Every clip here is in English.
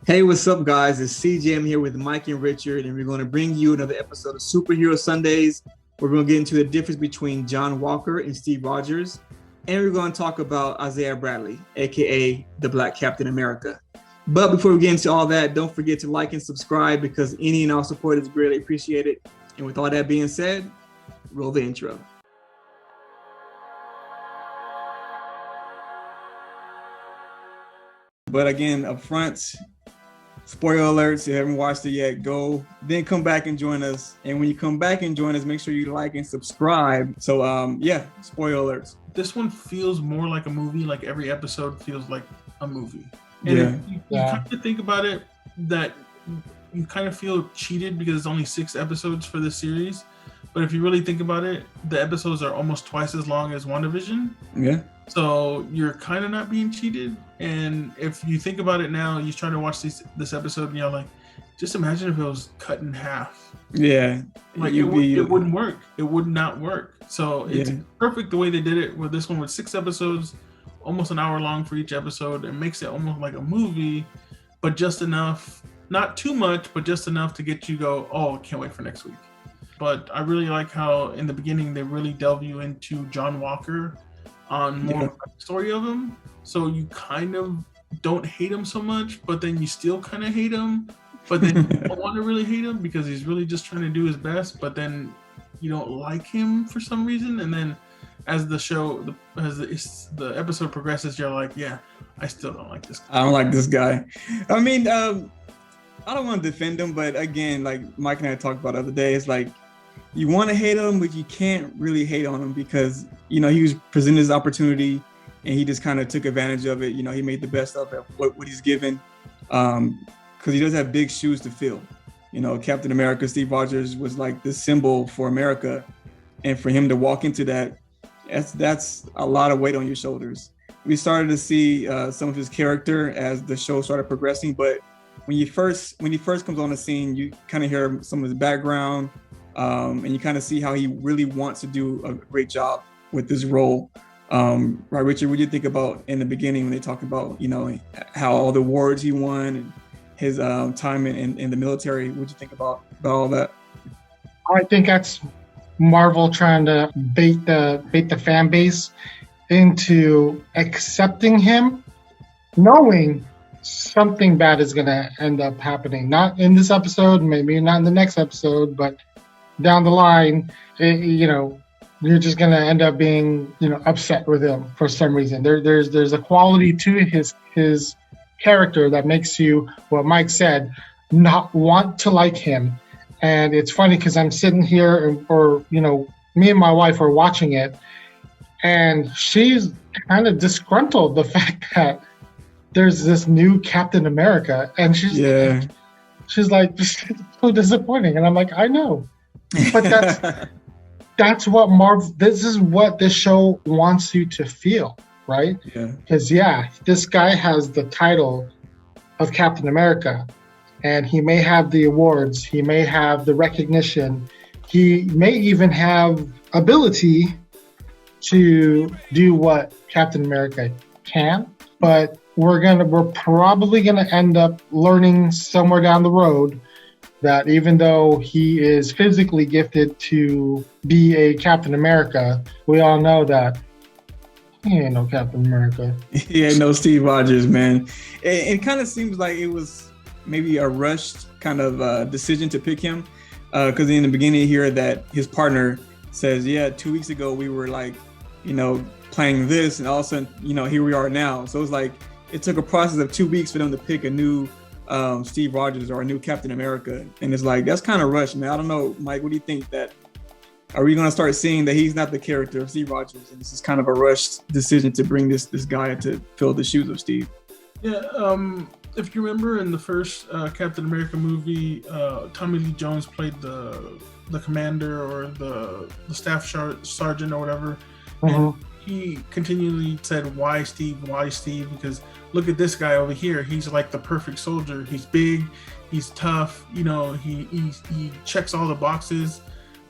Hey, what's up, guys? It's CJ. I'm here with Mike and Richard, and we're going to bring you another episode of Superhero Sundays. We're going to get into the difference between John Walker and Steve Rogers, and we're going to talk about Isaiah Bradley, aka the Black Captain America. But before we get into all that, don't forget to like and subscribe because any and all support is greatly appreciated. And with all that being said, roll the intro. But again, up front, spoiler alerts, if you haven't watched it yet, go, then come back and join us. And when you come back and join us, make sure you like and subscribe. So spoiler alerts. This one feels more like a movie, like every episode feels like a movie. And you kind of think about it, that you kind of feel cheated because it's only 6 episodes for this series. But if you really think about it, the episodes are almost twice as long as WandaVision. Yeah. So you're kind of not being cheated. And if you think about it now, you try to watch this episode and you're like, just imagine if it was cut in half. Yeah. Like it wouldn't work. It would not work. So it's perfect the way they did it with this one with 6 episodes, almost an hour long for each episode. It makes it almost like a movie, but just enough, not too much, but just enough to get you go, oh, I can't wait for next week. But I really like how in the beginning they really delve you into John Walker on more of the story of him. So you kind of don't hate him so much, but then you still kind of hate him. But then you don't want to really hate him because he's really just trying to do his best. But then you don't like him for some reason. And then as the episode progresses, you're like, yeah, I still don't like this guy. I don't like this guy. I mean, I don't want to defend him, but again, like Mike and I talked about the other day, it's like you want to hate him, but you can't really hate on him because, he was presented his opportunity and he just kind of took advantage of it. He made the best of it, what he's given, because he does have big shoes to fill. Captain America, Steve Rogers was like the symbol for America. And for him to walk into that's a lot of weight on your shoulders. We started to see some of his character as the show started progressing, but when he first comes on the scene, you kind of hear some of his background, and you kind of see how he really wants to do a great job with this role. Right, Richard, what do you think about in the beginning when they talk about, how all the awards he won and his time in the military? What do you think about all that? I think that's Marvel trying to bait the fan base into accepting him, knowing something bad is going to end up happening. Not in this episode, maybe not in the next episode, but down the line, you're just going to end up being, upset with him for some reason. There's a quality to his character that makes you, what Mike said, not want to like him. And it's funny because I'm sitting here or me and my wife are watching it and she's kind of disgruntled the fact that there's this new Captain America and she's like, this is so disappointing. And I'm like, I know, but that's what this is what this show wants you to feel, right? Because this guy has the title of Captain America and he may have the awards, he may have the recognition, he may even have ability to do what Captain America can, but we're probably gonna end up learning somewhere down the road that even though he is physically gifted to be a Captain America, we all know that he ain't no Captain America. He ain't no Steve Rogers, man. It kind of seems like it was maybe a rushed kind of decision to pick him, because in the beginning you hear that his partner says, 2 weeks ago we were like, playing this, and all of a sudden, here we are now. So it's like it took a process of 2 weeks for them to pick a new Steve Rogers or a new Captain America, and it's like that's kind of rushed, man. I don't know, Mike, what do you think? That are we going to start seeing that he's not the character of Steve Rogers, and this is kind of a rushed decision to bring this guy to fill the shoes of Steve? If you remember in the first Captain America movie, Tommy Lee Jones played the commander or the staff sergeant or whatever. And he continually said, why Steve, because look at this guy over here, he's like the perfect soldier. He's big, he's tough, he checks all the boxes.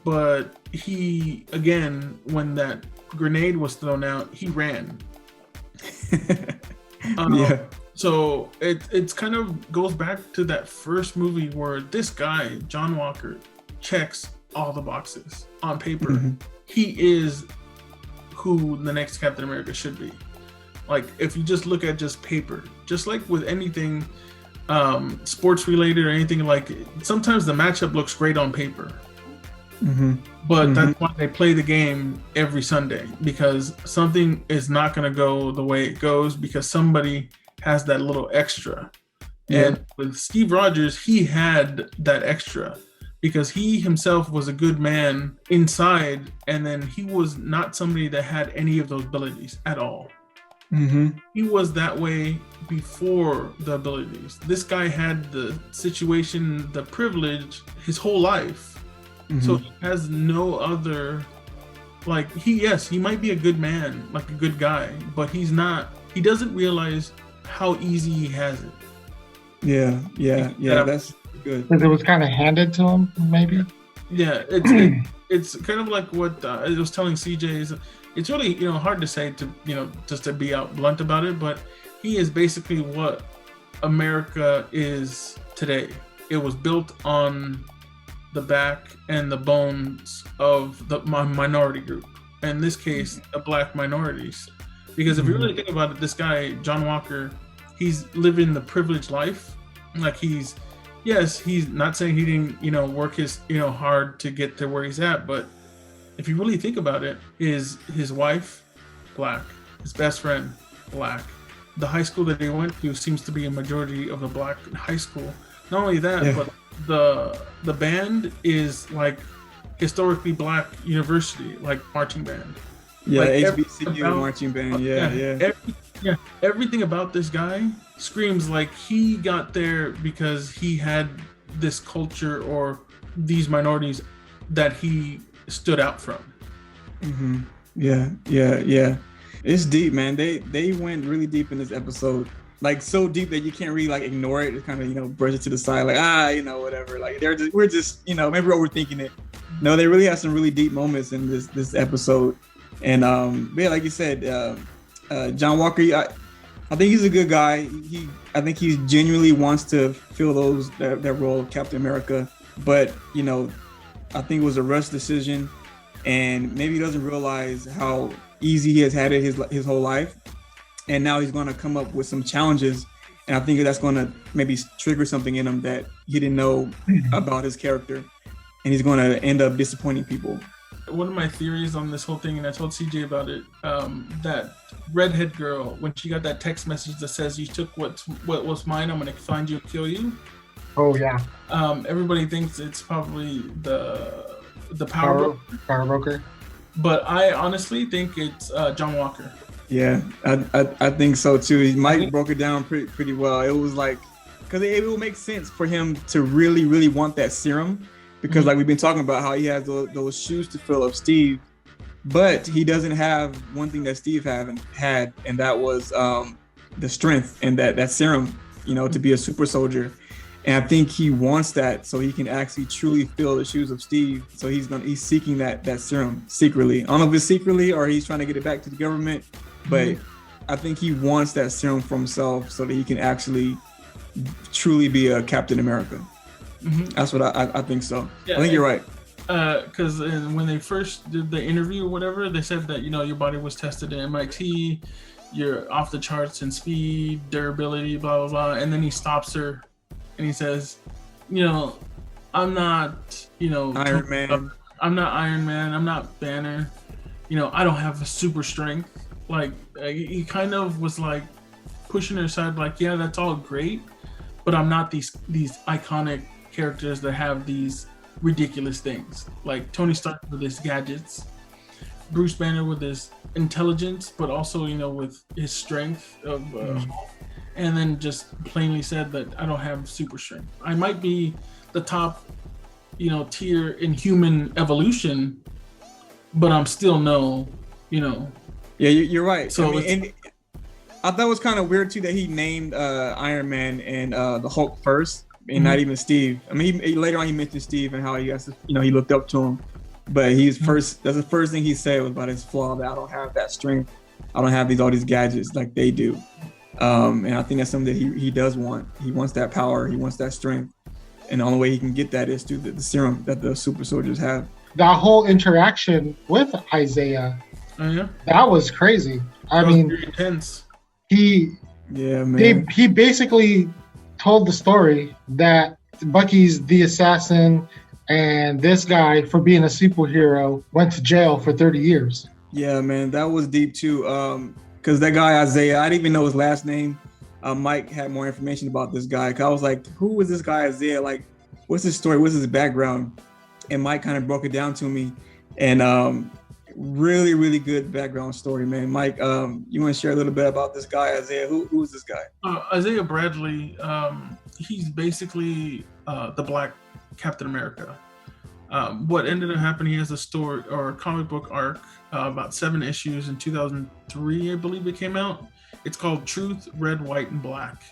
But he, again, when that grenade was thrown out, he ran. So it's kind of goes back to that first movie where this guy, John Walker, checks all the boxes on paper. Mm-hmm. He is who the next Captain America should be. Like, if you just look at just paper, just like with anything sports related or anything, like sometimes the matchup looks great on paper. Mm-hmm. But Mm-hmm. that's why they play the game every Sunday, because something is not going to go the way it goes because somebody has that little extra. Yeah. And with Steve Rogers, he had that extra because he himself was a good man inside, and then he was not somebody that had any of those abilities at all. Mm-hmm. He was that way before the abilities. This guy had the situation, the privilege his whole life. Mm-hmm. So he has no other, like, he might be a good man, like a good guy, but he doesn't realize how easy he has it. Yeah, that's good. Because it was kind of handed to him, maybe. Yeah, it's kind of like what I was telling CJ. It's really hard to say, to just to be out blunt about it, but he is basically what America is today. It was built on the back and the bones of the minority group. In this case, the black minorities. Because if you really think about it, this guy, John Walker, he's living the privileged life. Like, he's not saying he didn't, work his, hard to get to where he's at, but if you really think about it, his wife, black, his best friend, black. The high school that he went to seems to be a majority of the black high school. Not only that, but the band is like historically black university, like marching band. Yeah, like HBCU marching band. Yeah. Everything about this guy screams like he got there because he had this culture or these minorities that he stood out from. Mm-hmm. Yeah. It's deep, man. They went really deep in this episode. Like, so deep that you can't really like ignore it. It's kind of, brush it to the side, like, whatever. Like, we're just, maybe overthinking it. No, they really have some really deep moments in this episode. And like you said, John Walker, I think he's a good guy. I think he genuinely wants to fill that role of Captain America. But, I think it was a rush decision, and maybe he doesn't realize how easy he has had it his whole life. And now he's going to come up with some challenges, and I think that's going to maybe trigger something in him that he didn't know about his character, and he's going to end up disappointing people. One of my theories on this whole thing, and I told CJ about it, that redhead girl, when she got that text message that says, "You took what was mine, I'm going to find you and kill you." Oh yeah. Everybody thinks it's probably the power broker. But I honestly think it's John Walker. Yeah, I think so too. Mike broke it down pretty well. It was like, because it will make sense for him to really, really want that serum, because like we've been talking about how he has those shoes to fill of Steve, but he doesn't have one thing that Steve had, and that was the strength and that serum, to be a super soldier. And I think he wants that so he can actually truly fill the shoes of Steve. So he's seeking that serum secretly. I don't know if it's secretly or he's trying to get it back to the government, but I think he wants that serum for himself so that he can actually truly be a Captain America. Mm-hmm. That's what I think so. Yeah, I think you're right. Because when they first did the interview or whatever, they said that, your body was tested at MIT, you're off the charts in speed, durability, blah, blah, blah. And then he stops her. And he says, I'm not, Iron Man. I'm not Iron Man. I'm not Banner. I don't have a super strength. Like, he kind of was like pushing her aside, like, yeah, that's all great, but I'm not these iconic characters that have these ridiculous things. Like Tony Stark with his gadgets, Bruce Banner with his intelligence, but also, with his strength of and then just plainly said that I don't have super strength. I might be the top, tier in human evolution, but I'm still no. Yeah, you're right. So and I thought it was kind of weird too that he named Iron Man and the Hulk first, and not even Steve. I mean, later on he mentioned Steve and how he has to, he looked up to him, but he's first. That's the first thing he said was about his flaw, that I don't have that strength. I don't have all these gadgets like they do. And I think that's something that he does want. He wants that power. He wants that strength. And the only way he can get that is through the serum that the super soldiers have. That whole interaction with Isaiah, that was crazy. I mean, very intense. Yeah, man. He basically told the story that Bucky's the assassin, and this guy, for being a superhero, went to jail for 30 years. Yeah, man, that was deep too. Because that guy Isaiah, I didn't even know his last name. Mike had more information about this guy. Cause I was like, who was this guy Isaiah? Like, what's his story? What's his background? And Mike kind of broke it down to me, and really, really good background story, man. Mike, you want to share a little bit about this guy Isaiah? Who is this guy? Isaiah Bradley. He's basically the Black Captain America. What ended up happening, he has a story or a comic book arc, about 7 issues in 2003, I believe it came out. It's called Truth, Red, White, and Black.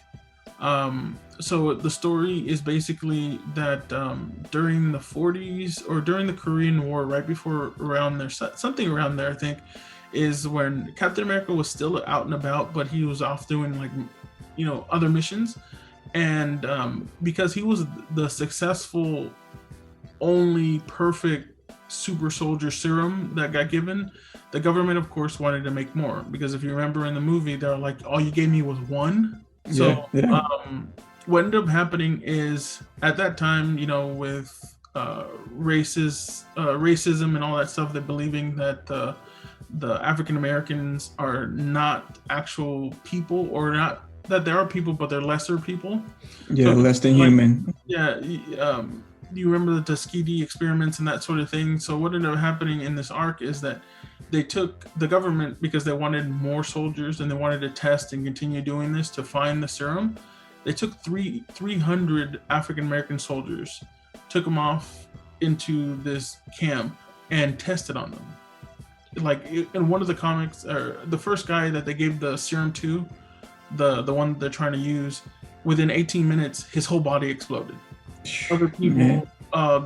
So the story is basically that during the 40s or during the Korean War, right before around there, something around there, I think, is when Captain America was still out and about, but he was off doing like, other missions. And because he was the successful, only perfect super soldier serum that got given, the government, of course, wanted to make more. Because if you remember in the movie, they're like, all you gave me was 1. So what ended up happening is at that time, with racism and all that stuff, they're believing that the African Americans are not actual people, or not that there are people, but they're lesser people. Yeah, so, less than human. Yeah. You remember the Tuskegee experiments and that sort of thing. So what ended up happening in this arc is that they took the government, because they wanted more soldiers and they wanted to test and continue doing this to find the serum. They took 300 African-American soldiers, took them off into this camp and tested on them. Like in one of the comics, or the first guy that they gave the serum to, the one that they're trying to use, within 18 minutes, his whole body exploded. Other people,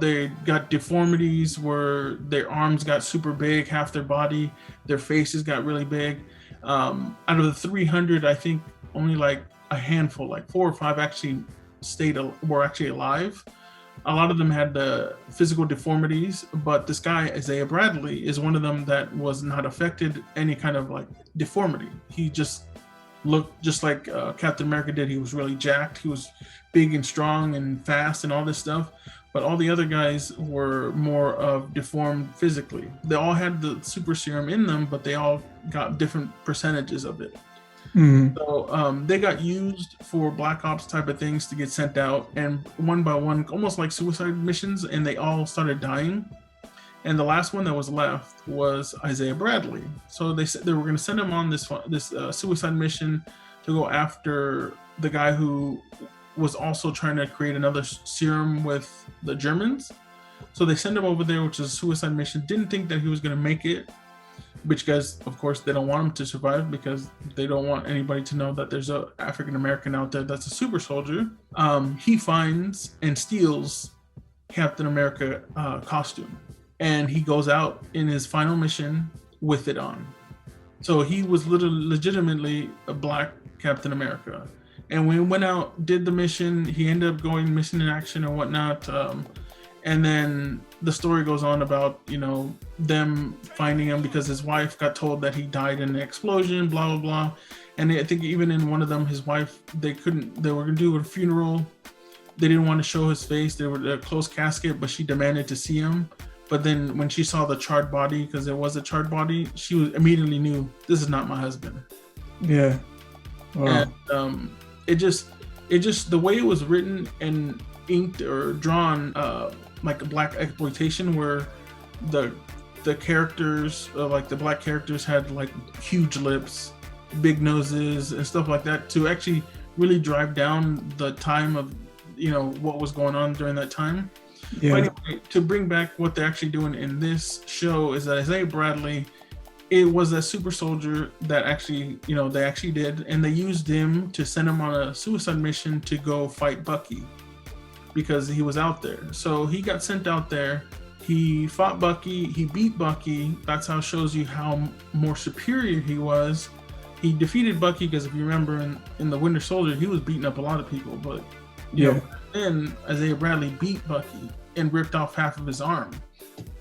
they got deformities where their arms got super big, half their body, their faces got really big. Out of the 300, I think only like a handful, like 4 or 5 actually were actually alive. A lot of them had the physical deformities, but this guy, Isaiah Bradley, is one of them that was not affected any kind of like deformity. He just looked just like Captain America did. He was really jacked. He was big and strong and fast and all this stuff. But all the other guys were more of deformed physically. They all had the super serum in them, but they all got different percentages of it. Mm-hmm. So they got used for Black Ops type of things to get sent out, and one by one, almost like suicide missions, and they all started dying. And the last one that was left was Isaiah Bradley. So they said they were going to send him on this suicide mission to go after the guy who was also trying to create another serum with the Germans. So they send him over there, which is a suicide mission. Didn't think that he was going to make it, which guys, of course, they don't want him to survive because they don't want anybody to know that there's a African American out there that's a super soldier. He finds and steals Captain America costume, and he goes out in his final mission with it on. So he was legitimately a Black Captain America. And when he went out, did the mission, he ended up going missing in action and whatnot. And then the story goes on about, them finding him because his wife got told that he died in an explosion, blah, blah, blah. And I think even in one of them, his wife, they were going to do a funeral. They didn't want to show his face. They were a closed casket, but she demanded to see him. But then when she saw the charred body, because it was a charred body, she immediately knew, this is not my husband. Yeah. Wow. And it just the way it was written and inked or drawn, like a Black exploitation, where the characters, like the Black characters, had like huge lips, big noses, and stuff like that, to actually really drive down the time of what was going on during that time. Yeah. But anyway, to bring back what they're actually doing in this show is that Isaiah Bradley, it was a super soldier that actually, they actually did, and they used him to send him on a suicide mission to go fight Bucky because he was out there. So he got sent out there. He fought Bucky. He beat Bucky. That's how it shows you how more superior he was. he defeated Bucky because if you remember in the Winter Soldier, he was beating up a lot of people, but you know, then Isaiah Bradley beat Bucky and ripped off half of his arm.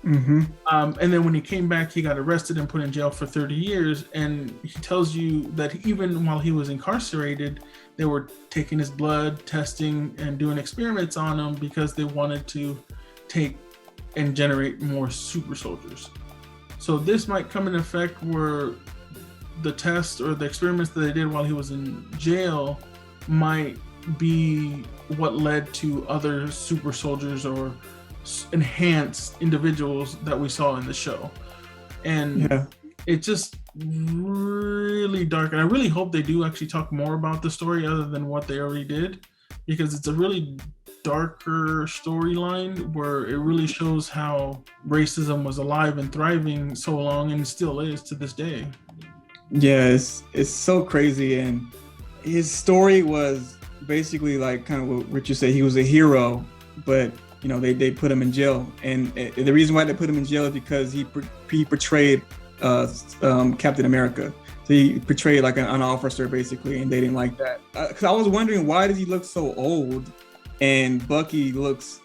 Mm-hmm. And then when he came back, he got arrested and put in jail for 30 years. And he tells you that even while he was incarcerated, they were taking his blood, testing, and doing experiments on him because they wanted to take and generate more super soldiers. So this might come in effect where the tests or the experiments that they did while he was in jail might be what led to other super soldiers or enhanced individuals that we saw in the show. And it's just really dark, and I really hope they do actually talk more about the story other than what they already did, because it's a really darker storyline where it really shows how racism was alive and thriving so long and still is to this day. Yeah, it's so crazy. And his story was basically like kind of what Richard said. He was a hero, but you know, they put him in jail, and the reason why they put him in jail is because he portrayed Captain America. So he portrayed like an officer basically, and they didn't like that. Because I was wondering, why does he look so old, and Bucky looks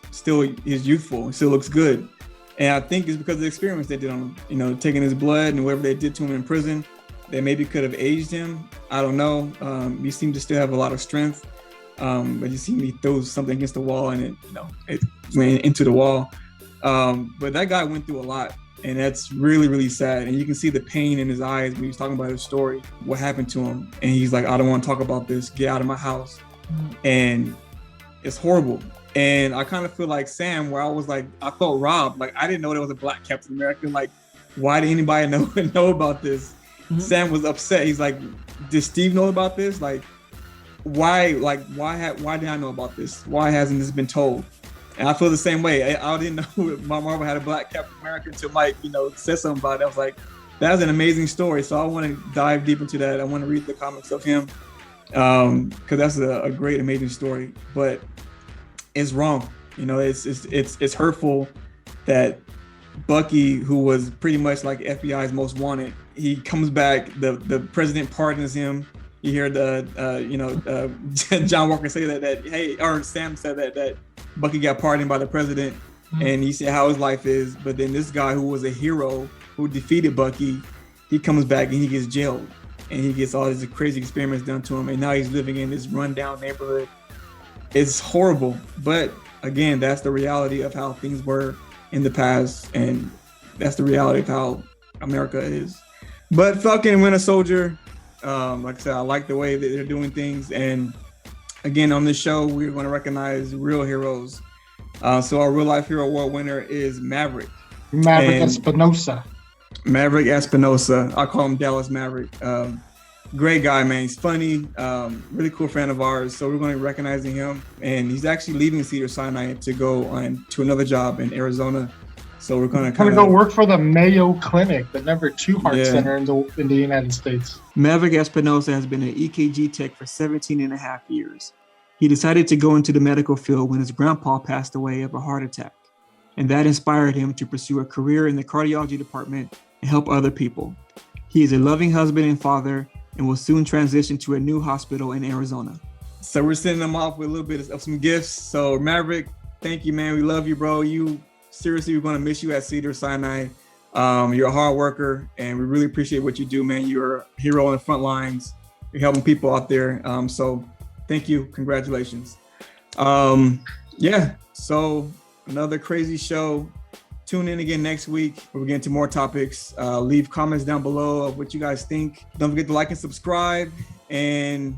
he's youthful, he still looks good. And I think it's because of the experiments they did on him. You know, taking his blood and whatever they did to him in prison, they maybe could have aged him. I don't know. He seemed to still have a lot of strength. But you see me throw something against the wall and it went into the wall. But that guy went through a lot, and that's really, really sad. And you can see the pain in his eyes when he's talking about his story, what happened to him. And he's like, I don't want to talk about this. Get out of my house. And it's horrible. And I kind of feel like Sam, where I was like, I felt robbed. Like, I didn't know there was a Black Captain America. Like, why did anybody know about this? Sam was upset. He's like, did Steve know about this? Like, why did I know about this? Why hasn't this been told? And I feel the same way. I didn't know Marvel had a Black Captain America until Mike, said something about it. I was like, that's an amazing story. So I want to dive deep into that. I want to read the comics of him, because that's a great, amazing story. But it's wrong. It's hurtful that Bucky, who was pretty much like FBI's most wanted, he comes back. The president pardons him. You hear John Walker say that Sam said that Bucky got pardoned by the president, and he said how his life is. But then this guy who was a hero who defeated Bucky, he comes back and he gets jailed, and he gets all these crazy experiments done to him, and now he's living in this rundown neighborhood. It's horrible, but again, that's the reality of how things were in the past, and that's the reality of how America is. But fucking Winter Soldier. Like I said, I like the way that they're doing things. And again, on this show, we're going to recognize real heroes. So our real life hero award winner is Maverick Espinosa. Maverick Espinosa. I call him Dallas Maverick. Great guy, man. He's funny. Really cool friend of ours. So we're going to be recognizing him. And he's actually leaving Cedars-Sinai to go on to another job in Arizona. So we're going to go work for the Mayo Clinic, the number 2 heart center in the United States. Maverick Espinosa has been an EKG tech for 17 and a half years. He decided to go into the medical field when his grandpa passed away of a heart attack, and that inspired him to pursue a career in the cardiology department and help other people. He is a loving husband and father and will soon transition to a new hospital in Arizona. So we're sending him off with a little bit of some gifts. So Maverick, thank you, man. We love you, bro. Seriously, we're going to miss you at Cedars-Sinai. You're a hard worker, and we really appreciate what you do, man. You're a hero on the front lines. You're helping people out there. So thank you. Congratulations. So another crazy show. Tune in again next week. We'll get into more topics. Leave comments down below of what you guys think. Don't forget to like and subscribe. And